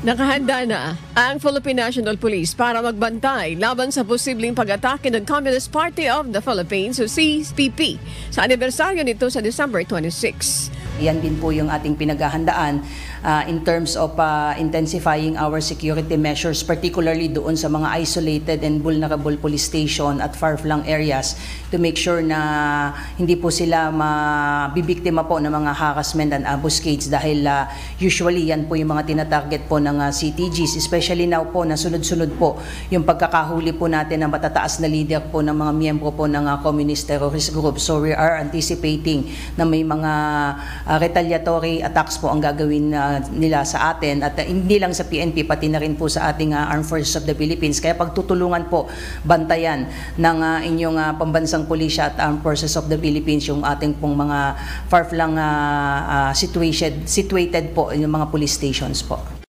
Nakahanda na ang Philippine National Police para magbantay laban sa posibleng pag-atake ng Communist Party of the Philippines o CPP sa anibersaryo nito sa December 26. Yan din po yung ating pinaghahandaan in terms of intensifying our security measures, particularly doon sa mga isolated and vulnerable police station at far-flung areas to make sure na hindi po sila mabibiktima po ng mga harassment and ambuscades dahil usually yan po yung mga tinatarget po ng CTGs, especially now po na sunod-sunod po yung pagkakahuli po natin ng matataas na leader po ng mga miyembro po ng communist terrorist group. So we are anticipating na may mga retaliatory attacks po ang gagawin nila sa atin at hindi lang sa PNP pati na rin po sa ating Armed Forces of the Philippines. Kaya pagtutulungan po bantayan ng inyong pambansang pulisya at Armed Forces of the Philippines yung ating pong mga far-flung situated po yung mga police stations po.